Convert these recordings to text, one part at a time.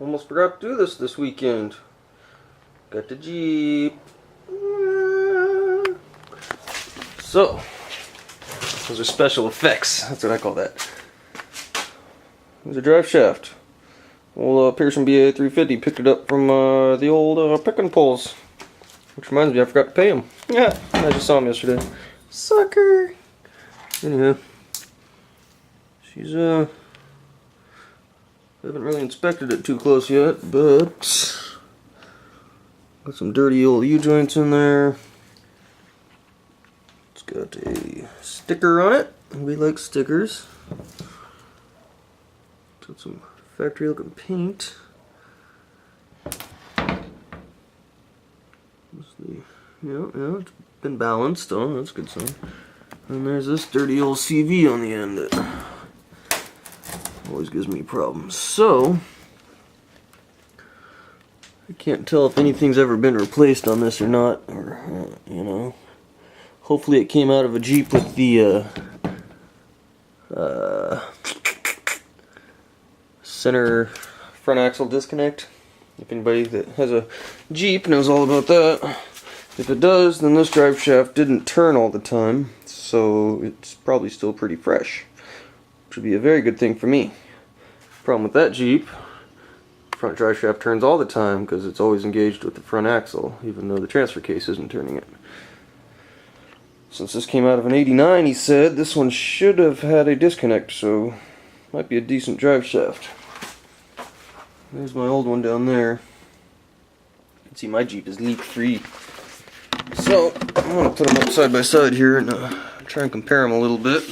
almost forgot to do this weekend. Got the Jeep. So, those are special effects. That's what I call that. There's a drive shaft. Old Pearson BA 350 picked it up from the old picking poles. Which reminds me, I forgot to pay him. Yeah, I just saw him yesterday. Sucker! Anyhow, she's I haven't really inspected it too close yet, but got some dirty old U-joints in there. It's got a sticker on it. We like stickers. Got some factory looking paint. Yeah, it's been balanced. Oh, that's a good sign. And there's this dirty old CV on the end that always gives me problems. So, I can't tell if anything's ever been replaced on this or not, or, you know. Hopefully it came out of a Jeep with the center front axle disconnect. If anybody that has a Jeep knows all about that. If it does, then this drive shaft didn't turn all the time, so it's probably still pretty fresh, which would be a very good thing for me. Problem with that Jeep, front drive shaft turns all the time because it's always engaged with the front axle, even though the transfer case isn't turning it. Since this came out of an 89, he said, this one should have had a disconnect, so might be a decent drive shaft. There's my old one down there. You can see my Jeep is leak-free. So, I'm going to put them up side by side here and try and compare them a little bit.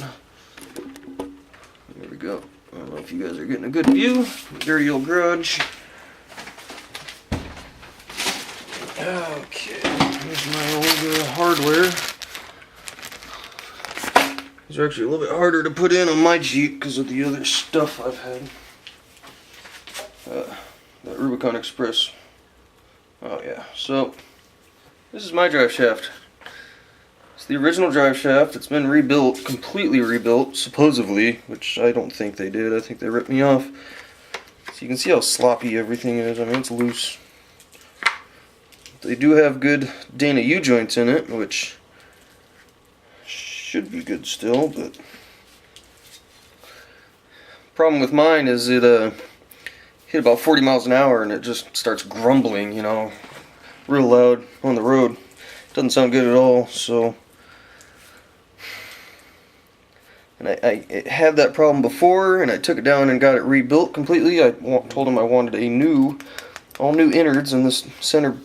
There we go. I don't know if you guys are getting a good view. Dirty old garage. Okay, here's my old hardware. These are actually a little bit harder to put in on my Jeep because of the other stuff I've had. That Rubicon Express. Oh yeah, so this is my drive shaft. It's the original drive shaft. It's been rebuilt, completely rebuilt, supposedly, which I don't think they did. I think they ripped me off. So you can see how sloppy everything is. I mean, it's loose. They do have good Dana U-joints in it, which should be good still, but problem with mine is it hit about 40 miles an hour and it just starts grumbling, you know, real loud on the road. Doesn't sound good at all. So, and I had that problem before, and I took it down and got it rebuilt completely. I told them I wanted all new innards in this center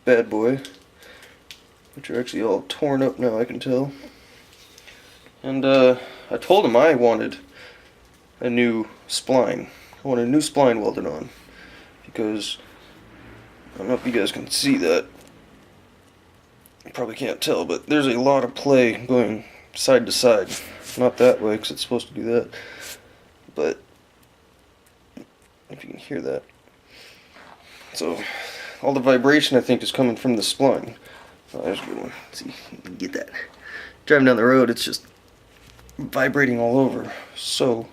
bad boy, which are actually all torn up now, I can tell. And I told him I wanted a new spline. I want a new spline welded on, because I don't know if you guys can see that. You probably can't tell, but there's a lot of play going side to side. Not that way, because it's supposed to do that. But if you can hear that. So all the vibration, I think, is coming from the spline. Oh, there's a good one. Let's see if you can get that. Driving down the road, it's just vibrating all over. So,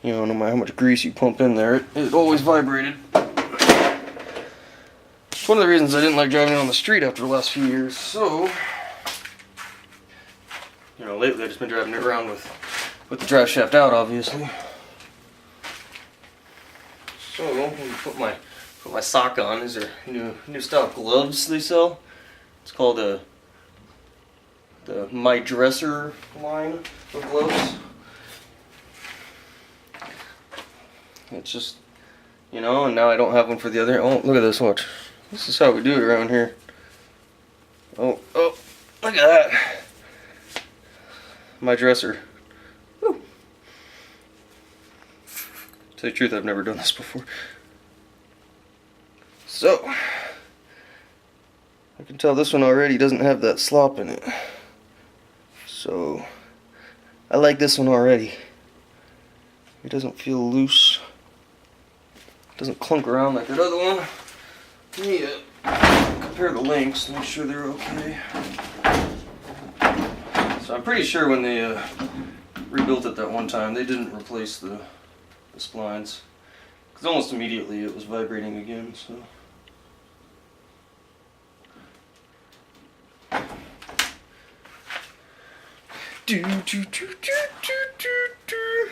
you know, no matter how much grease you pump in there, it always vibrated. It's one of the reasons I didn't like driving on the street after the last few years. So, you know, lately I've just been driving it around with the drive shaft out, obviously. So, let me put my sock on. These are new style gloves they sell. It's called the My Dresser line of gloves. It's just, you know, and now I don't have one for the other. Oh, look at this, watch. This is how we do it around here. Oh, look at that. My dresser. Woo. To tell you the truth, I've never done this before. So, I can tell this one already doesn't have that slop in it. So, I like this one already. It doesn't feel loose. Doesn't clunk around like that other one. Yeah. Compare the links, make sure they're okay. So I'm pretty sure when they rebuilt it that one time, they didn't replace the splines. Because almost immediately it was vibrating again, so. Do, do, do, do, do, do, do.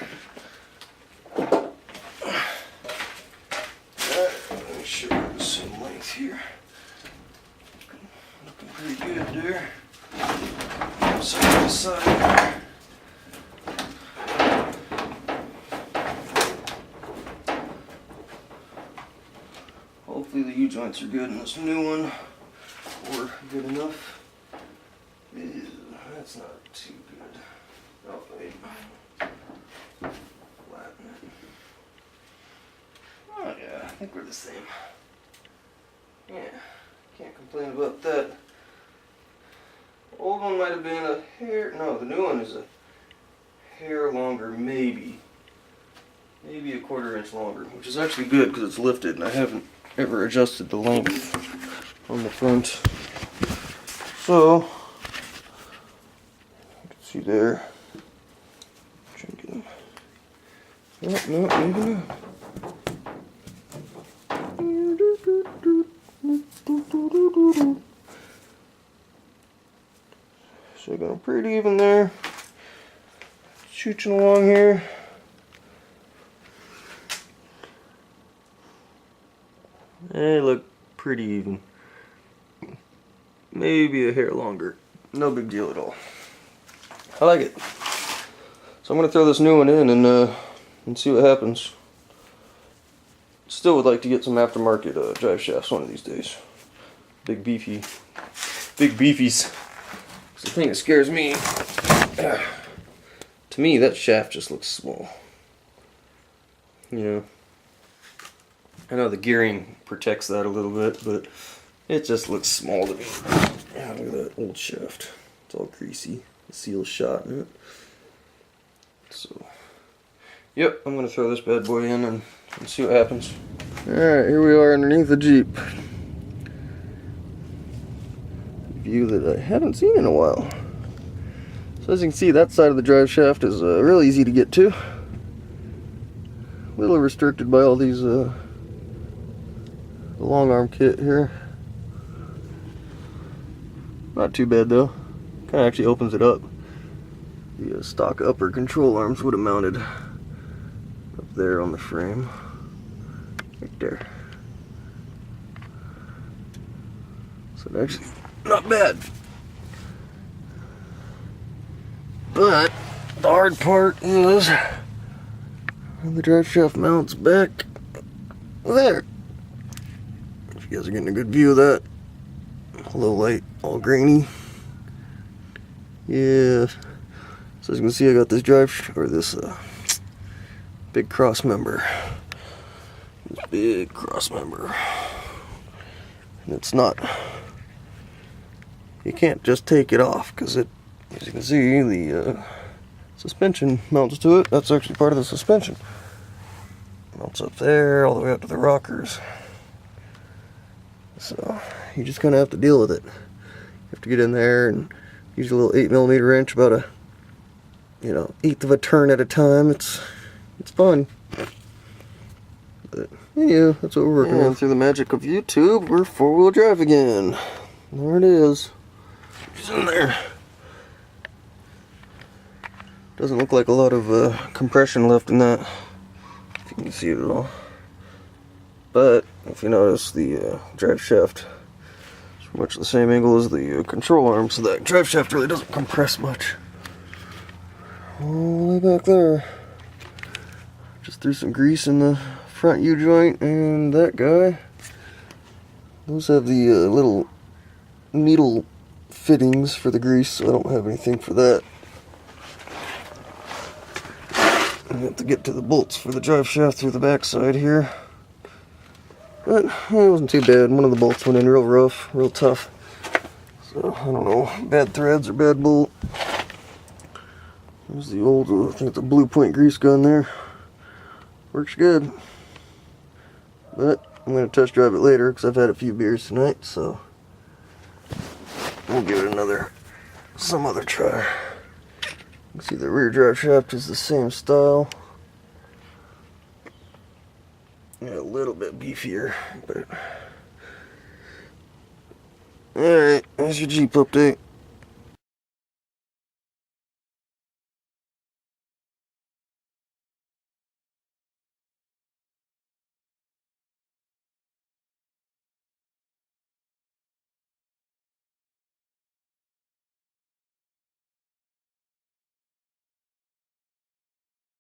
Let me show you the same length here. Looking pretty good there. Side to side. Hopefully the U-joints are good in this new one, or good enough. Ew, that's not too good. Oh, wait. Flatten it. Oh yeah, I think we're the same. Yeah, can't complain about that. The old one might have been a hair, no, the new one is a hair longer, maybe. Maybe a 1/4 inch longer, which is actually good because it's lifted and I haven't ever adjusted the length on the front. So, you can see there. Try and get them. No, maybe not. So going pretty even there. Shooting along here. They look pretty even. Maybe a hair longer. No big deal at all. I like it. So I'm going to throw this new one in and see what happens. Still would like to get some aftermarket drive shafts one of these days. Big beefies. It's the thing that scares me. To me, that shaft just looks small. You know. I know the gearing protects that a little bit, but it just looks small to me. Yeah, look at that old shaft. It's all greasy. The seal's shot in it. So, yep, I'm going to throw this bad boy in and see what happens. Alright, here we are underneath the Jeep. View that I haven't seen in a while. So as you can see, that side of the drive shaft is real easy to get to. A little restricted by all these the long arm kit here. Not too bad though. Kind of actually opens it up. The stock upper control arms would have mounted up there on the frame. Right there. So it's actually not bad. But the hard part is the drive shaft mounts back there. If you guys are getting a good view of that. Low light, all grainy. Yeah. So as you can see, I got this this big cross member. This big cross member. And it's not, you can't just take it off because it, as you can see, the suspension mounts to it. That's actually part of the suspension. Mounts up there all the way up to the rockers. So you just kind of have to deal with it. You have to get in there and use a little 8mm wrench, about a 1/8 of a turn at a time. It's fun. But yeah, that's what we're working on. Through the magic of YouTube, we're 4-wheel drive again. There it is. It's in there. Doesn't look like a lot of compression left in that, if you can see it at all. But if you notice, the drive shaft is much the same angle as the control arm, so that drive shaft really doesn't compress much. All the way back there. Just threw some grease in the front U-joint and that guy. Those have the little needle fittings for the grease, so I don't have anything for that. I have to get to the bolts for the drive shaft through the backside here. But it wasn't too bad. One of the bolts went in real rough, real tough. So, I don't know, bad threads or bad bolt. There's the old, I think it's a Blue Point grease gun there. Works good. But I'm going to test drive it later because I've had a few beers tonight, so we'll give it some other try. You can see the rear drive shaft is the same style. a little bit beefier, but alright, there's your Jeep update.